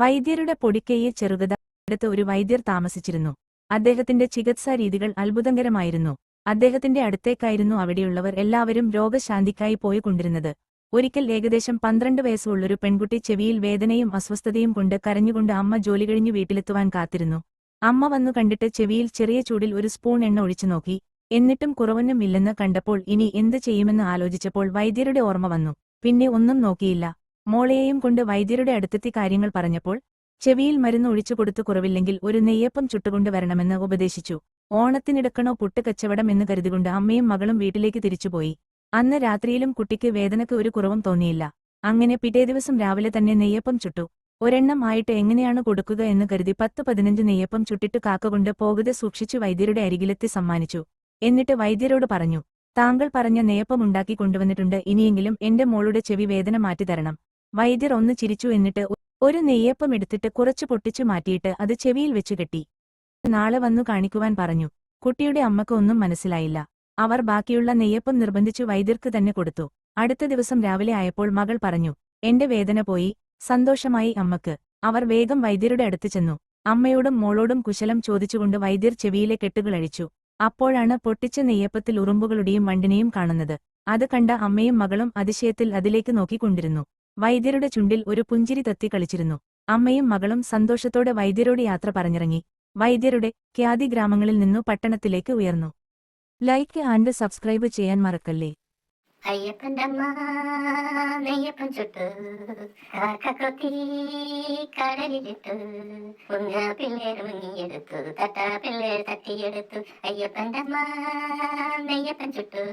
വൈദ്യരുടെ പൊടിക്കൈയെ ചെറുകഥ അടുത്ത് ഒരു വൈദ്യർ താമസിച്ചിരുന്നു. അദ്ദേഹത്തിന്റെ ചികിത്സാ രീതികൾ അത്ഭുതകരമായിരുന്നു. അദ്ദേഹത്തിന്റെ അടുത്തേക്കായിരുന്നു അവിടെയുള്ളവർ എല്ലാവരും രോഗശാന്തിക്കായി പോയിക്കൊണ്ടിരുന്നത്. ഒരിക്കൽ ഏകദേശം 12 വയസ്സുള്ളൊരു പെൺകുട്ടി ചെവിയിൽ വേദനയും അസ്വസ്ഥതയും കൊണ്ട് കരഞ്ഞുകൊണ്ട് അമ്മ ജോലി കഴിഞ്ഞു വീട്ടിലെത്തുവാൻ കാത്തിരുന്നു. അമ്മ വന്നു കണ്ടിട്ട് ചെവിയിൽ ചെറിയ ചൂടിൽ ഒരു സ്പൂൺ എണ്ണ ഒഴിച്ചു നോക്കി. എന്നിട്ടും കുറവൊന്നും ഇല്ലെന്ന് കണ്ടപ്പോൾ ഇനി എന്ത് ചെയ്യുമെന്ന് ആലോചിച്ചപ്പോൾ വൈദ്യരുടെ ഓർമ്മ വന്നു. പിന്നെ ഒന്നും നോക്കിയില്ല. മോളെയും കൊണ്ട് വൈദ്യരുടെ അടുത്തെത്തി കാര്യങ്ങൾ പറഞ്ഞപ്പോൾ ചെവിയിൽ മരുന്ന് ഒഴിച്ചു കൊടുത്തു കുറവില്ലെങ്കിൽ ഒരു നെയ്യപ്പം ചുട്ടുകൊണ്ട് വരണമെന്ന് ഉപദേശിച്ചു. ഓണത്തിനിടക്കണോ പുട്ട് കച്ചവടം എന്ന് കരുതികൊണ്ട് അമ്മയും മകളും വീട്ടിലേക്ക് തിരിച്ചുപോയി. അന്ന് രാത്രിയിലും കുട്ടിക്ക് വേദനക്ക് ഒരു കുറവും തോന്നിയില്ല. അങ്ങനെ പിറ്റേ ദിവസം രാവിലെ തന്നെ നെയ്യപ്പം ചുട്ടു. ഒരെണ്ണം ആയിട്ട് എങ്ങനെയാണ് കൊടുക്കുക എന്ന് കരുതി 10-15 നെയ്യപ്പം ചുട്ടിട്ട് കാക്ക പോകതെ സൂക്ഷിച്ചു വൈദ്യരുടെ അരികിലെത്തി സമ്മാനിച്ചു. എന്നിട്ട് വൈദ്യരോട് പറഞ്ഞു, താങ്കൾ പറഞ്ഞ നെയ്യപ്പം ഉണ്ടാക്കി കൊണ്ടുവന്നിട്ടുണ്ട്, ഇനിയെങ്കിലും എന്റെ മോളുടെ ചെവി വേദന മാറ്റിത്തരണം. വൈദ്യർ ഒന്ന് ചിരിച്ചു. എന്നിട്ട് ഒരു നെയ്യപ്പം എടുത്തിട്ട് കുറച്ചു പൊട്ടിച്ചു മാറ്റിയിട്ട് അത് ചെവിയിൽ വെച്ചു കെട്ടി. നാളെ വന്നു കാണിക്കുവാൻ പറഞ്ഞു. കുട്ടിയുടെ അമ്മക്ക് ഒന്നും മനസ്സിലായില്ല. അവർ ബാക്കിയുള്ള നെയ്യപ്പം നിർബന്ധിച്ചു വൈദ്യർക്ക് തന്നെ കൊടുത്തു. അടുത്ത ദിവസം രാവിലെ ആയപ്പോൾ മകൾ പറഞ്ഞു, എന്റെ വേദന പോയി. സന്തോഷമായി അമ്മക്ക്. അവർ വേഗം വൈദ്യരുടെ അടുത്ത് ചെന്നു. അമ്മയോടും മോളോടും കുശലം ചോദിച്ചുകൊണ്ട് വൈദ്യർ ചെവിയിലെ കെട്ടുകളഴിച്ചു. അപ്പോഴാണ് പൊട്ടിച്ച നെയ്യപ്പത്തിൽ ഉറുമ്പുകളുടെയും വണ്ടിനെയും കാണുന്നത്. അത് കണ്ട അമ്മയും മകളും അതിശയത്തിൽ അതിലേക്ക് നോക്കിക്കൊണ്ടിരുന്നു. വൈദ്യരുടെ ചുണ്ടിൽ ഒരു പുഞ്ചിരി തത്തി കളിച്ചിരുന്നു. അമ്മയും മകളും സന്തോഷത്തോടെ വൈദ്യരോട് യാത്ര പറഞ്ഞിറങ്ങി. വൈദ്യരുടെ ഖ്യാതി ഗ്രാമങ്ങളിൽ നിന്നു പട്ടണത്തിലേക്ക് ഉയർന്നു. ലൈക്ക് ആൻഡ് സബ്സ്ക്രൈബ് ചെയ്യാൻ മറക്കല്ലേ. അയ്യപ്പൻ്റെ അമ്മ നെയ്യപ്പൻ ചുട്ട് കാക്കക്കൊത്തി കടലിലിട്ടു. മുങ്ങ പിള്ളേർ മുങ്ങിയെടുത്തു, തട്ട പിള്ളേർ തട്ടിയെടുത്തു. അയ്യപ്പൻ്റെ അമ്മ നെയ്യപ്പൻ ചുട്ടു.